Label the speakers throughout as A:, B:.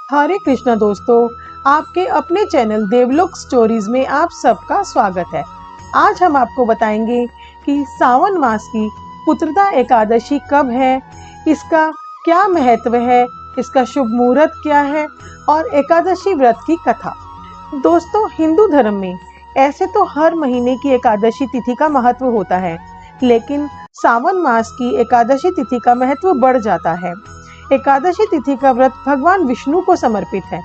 A: हरे कृष्णा दोस्तों, आपके अपने चैनल देवलोक स्टोरीज में आप सबका स्वागत है। आज हम आपको बताएंगे कि सावन मास की पुत्रदा एकादशी कब है, इसका क्या महत्व है, इसका शुभ मुहूर्त क्या है और एकादशी व्रत की कथा। दोस्तों, हिंदू धर्म में ऐसे तो हर महीने की एकादशी तिथि का महत्व होता है, लेकिन सावन मास की एकादशी तिथि का महत्व बढ़ जाता है। एकादशी तिथि का व्रत भगवान विष्णु को समर्पित है।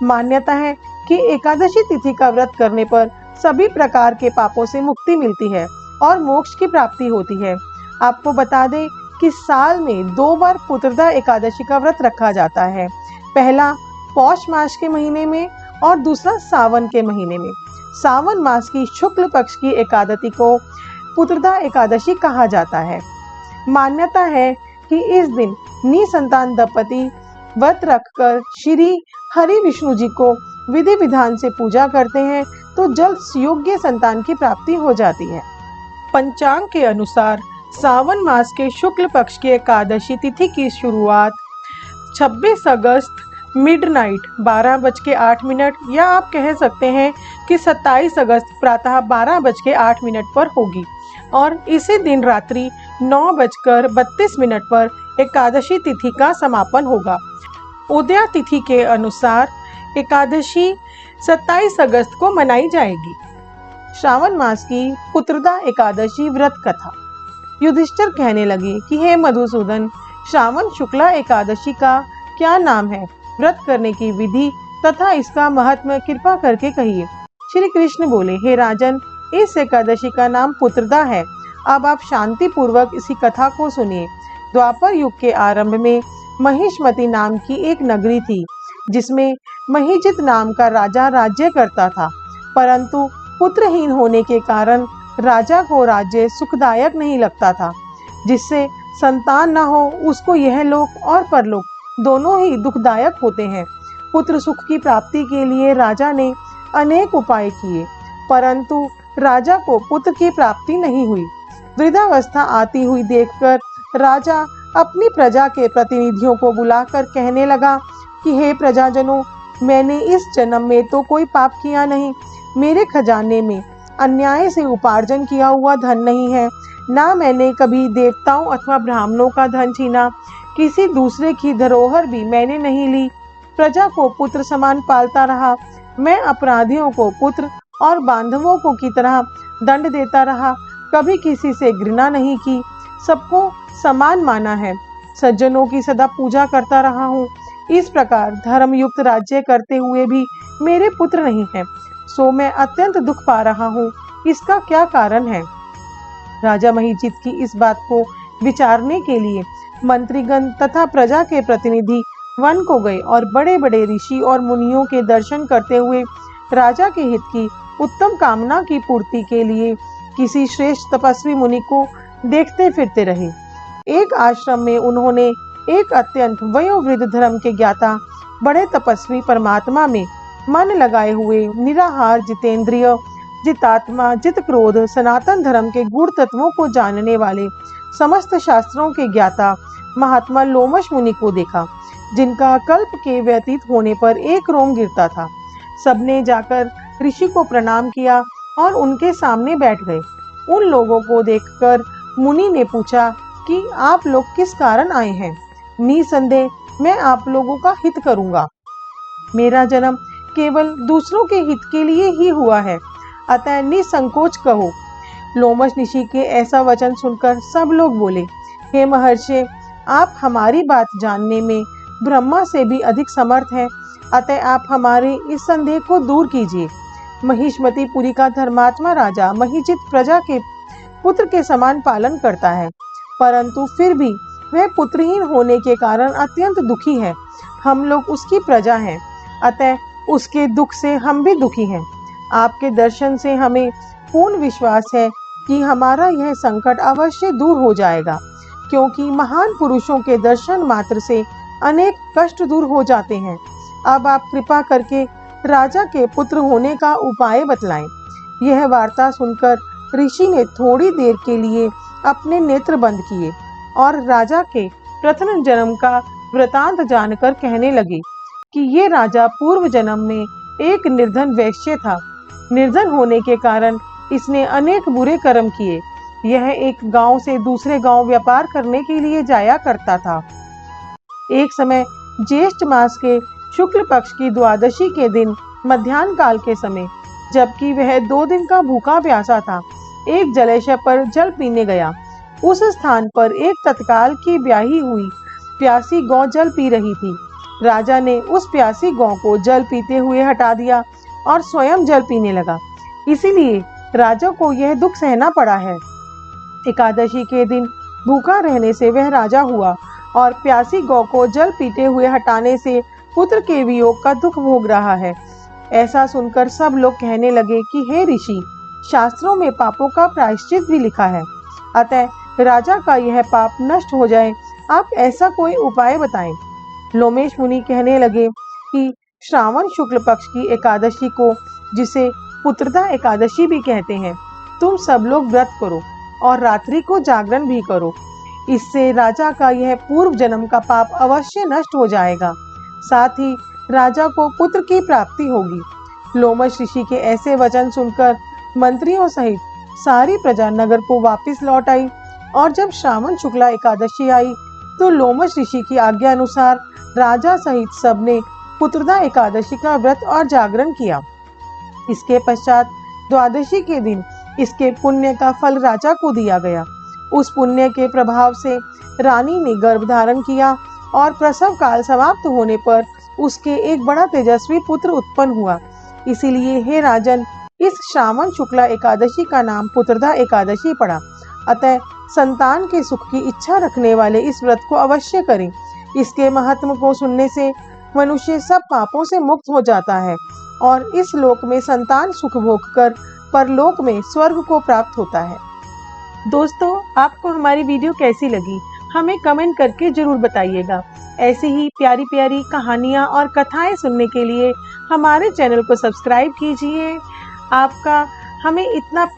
A: मान्यता है कि एकादशी तिथि का व्रत करने पर सभी प्रकार के पापों से मुक्ति मिलती है और मोक्ष की प्राप्ति होती है। आपको बता दें कि साल में 2 बार पुत्रदा एकादशी का व्रत रखा जाता है। पहला पौष मास के महीने में और दूसरा सावन के महीने में। सावन मास की शुक्ल पक्ष की एकादशी को पुत्रदा एकादशी कहा जाता है। मान्यता है कि इस दिन निसंतान दंपति व्रत रखकर श्री हरि विष्णु जी को विधि विधान से पूजा करते हैं तो जल्द योग्य संतान की प्राप्ति हो जाती है। पंचांग के अनुसार सावन मास के शुक्ल पक्ष की एकादशी तिथि की शुरुआत 26 अगस्त मिडनाइट 12:08 या आप कह सकते हैं कि 27 अगस्त प्रातः 12:08 पर होगी और इसी दिन रात्रि 9:32 पर एकादशी तिथि का समापन होगा। उदया तिथि के अनुसार एकादशी 27 अगस्त को मनाई जाएगी। श्रावण मास की पुत्रदा एकादशी व्रत कथा। युधिष्ठिर कहने लगे कि हे मधुसूदन, श्रावण शुक्ला एकादशी का क्या नाम है, व्रत करने की विधि तथा इसका महत्व कृपा करके कहिए। श्री कृष्ण बोले, हे राजन, इस एकादशी का नाम पुत्रदा है। अब आप शांति पूर्वक इसी कथा को सुनिए। द्वापर युग के आरंभ में महिष्मति नाम की एक नगरी थी, जिसमें महिजित नाम का राजा राज्य करता था। परंतु पुत्रहीन होने के कारण राजा को राज्य सुखदायक नहीं लगता था। जिससे संतान न हो उसको यह लोक और परलोक दोनों ही दुखदायक होते हैं। पुत्र सुख की प्राप्ति के लिए राजा ने अनेक उपाय किए, परंतु राजा को पुत्र की प्राप्ति नहीं हुई। वृद्धावस्था आती हुई देखकर राजा अपनी प्रजा के प्रतिनिधियों को बुलाकर कहने लगा कि हे प्रजाजनों, मैंने इस जन्म में तो कोई पाप किया नहीं। मेरे खजाने में अन्याय से उपार्जन किया हुआ धन नहीं है, ना मैंने कभी देवताओं अथवा ब्राह्मणों का धन छीना। किसी दूसरे की धरोहर भी मैंने नहीं ली। प्रजा को पुत्र समान पालता रहा। मैं अपराधियों को पुत्र और बांधवों को की तरह दंड देता रहा। कभी किसी से घृणा नहीं की, सबको समान माना है। सज्जनों की सदा पूजा करता रहा हूँ। इस प्रकार धर्मयुक्त राज्य करते हुए भी मेरे पुत्र नहीं है, सो मैं अत्यंत दुख पा रहा हूँ। इसका क्या कारण है? राजा महिजित की इस बात को विचारने के लिए मंत्रीगण तथा प्रजा के प्रतिनिधि वन को गए और बड़े बड़े ऋषि और मुनियों के दर्शन करते हुए राजा के हित की उत्तम कामना की पूर्ति के लिए किसी श्रेष्ठ तपस्वी मुनि को देखते फिरते रहे। एक आश्रम में उन्होंने एक अत्यंत वयोवृद्ध धर्म के ज्ञाता बड़े तपस्वी परमात्मा में मन लगाए हुए निराहार जितेंद्रिय जितात्मा जित क्रोध सनातन धर्म के गुण तत्वों को जानने वाले समस्त शास्त्रों के ज्ञाता महात्मा लोमश मुनि को देखा, जिनका कल्प के व्यतीत होने पर एक रोम गिरता था। सबने जाकर ऋषि को प्रणाम किया और उनके सामने बैठ गए। उन लोगों को देखकर मुनि ने पूछा कि आप लोग किस कारण आए हैं? निसंदेह मैं आप लोगों का हित करूंगा। मेरा जन्म केवल दूसरों के हित के लिए ही हुआ है, अतः निसंकोच कहो। लोमश ऋषि के ऐसा वचन सुनकर सब लोग बोले, हे महर्षि, आप हमारी बात जानने में ब्रह्मा से भी अधिक समर्थ हैं, अतः आप हमारे इस संदेह को दूर कीजिए। महिष्मतिपुरी का धर्मात्मा राजा महिजित प्रजा के पुत्र के समान पालन करता है, परंतु फिर भी वह पुत्रहीन होने के कारण अत्यंत दुखी है। हम लोग उसकी प्रजा हैं, अतः उसके दुख से हम भी दुखी हैं। आपके दर्शन से हमें पूर्ण विश्वास है कि हमारा यह संकट अवश्य दूर हो जाएगा, क्योंकि महान पुरुषों के दर्शन मात्र से अनेक कष्ट दूर हो जाते हैं। अब आप कृपा करके राजा के पुत्र होने का उपाय बतलाएं। यह वार्ता सुनकर ऋषि ने थोड़ी देर के लिए अपने नेत्र बंद किए और राजा के प्रथम जन्म का वृतांत जानकर कहने लगे, कि ये राजा पूर्व जन्म में एक निर्धन वैश्य था। निर्धन होने के कारण इसने अनेक बुरे कर्म किए। यह एक गांव से दूसरे गांव व्यापार करने के लिए जाया करता था। एक समय ज्येष्ठ मास के शुक्ल पक्ष की द्वादशी के दिन मध्याह्न काल के समय, जबकि वह 2 दिन का भूखा प्यासा था, एक जलाशय पर जल पीने गया। उस स्थान पर एक तत्काल की ब्याही हुई प्यासी गौ जल पी रही थी। राजा ने उस प्यासी गौ को जल पीते हुए हटा दिया और स्वयं जल पीने लगा। इसीलिए राजा को यह दुख सहना पड़ा है। एकादशी के दिन भूखा रहने से वह राजा हुआ और प्यासी गौ को जल पीते हुए हटाने से पुत्र के वियोग का दुख भोग रहा है। ऐसा सुनकर सब लोग कहने लगे कि हे ऋषि, शास्त्रों में पापों का प्रायश्चित भी लिखा है, अतः राजा का यह पाप नष्ट हो जाए, आप ऐसा कोई उपाय बताएं। लोमेश मुनि कहने लगे कि श्रावण शुक्ल पक्ष की एकादशी को, जिसे पुत्रदा एकादशी भी कहते हैं, तुम सब लोग व्रत करो और रात्रि को जागरण भी करो। इससे राजा का यह पूर्व जन्म का पाप अवश्य नष्ट हो जाएगा, साथ ही राजा को पुत्र की प्राप्ति होगी। लोमश ऋषि के ऐसे वचन सुनकर मंत्रियों सहित सारी प्रजा नगर को वापस लौट आई और जब श्रावण शुक्ला एकादशी आई तो लोमश ऋषि की आज्ञा अनुसार राजा सहित सबने पुत्रदा एकादशी का व्रत और जागरण किया। इसके पश्चात द्वादशी के दिन इसके पुण्य का फल राजा को दिया गया। उस पुण्य के प्रभाव से रानी ने गर्भ धारण किया और प्रसव काल समाप्त होने पर उसके एक बड़ा तेजस्वी पुत्र उत्पन्न हुआ। इसीलिए हे राजन, इस श्रावण शुक्ला एकादशी का नाम पुत्रदा एकादशी पड़ा। अतः संतान के सुख की इच्छा रखने वाले इस व्रत को अवश्य करें। इसके महत्व को सुनने से मनुष्य सब पापों से मुक्त हो जाता है और इस लोक में संतान सुख भोग कर परलोक में स्वर्ग को प्राप्त होता है। दोस्तों, आपको हमारी वीडियो कैसी लगी हमें कमेंट करके जरूर बताइएगा। ऐसी ही प्यारी प्यारी कहानियाँ और कथाएं सुनने के लिए हमारे चैनल को सब्सक्राइब कीजिए। आपका हमें इतना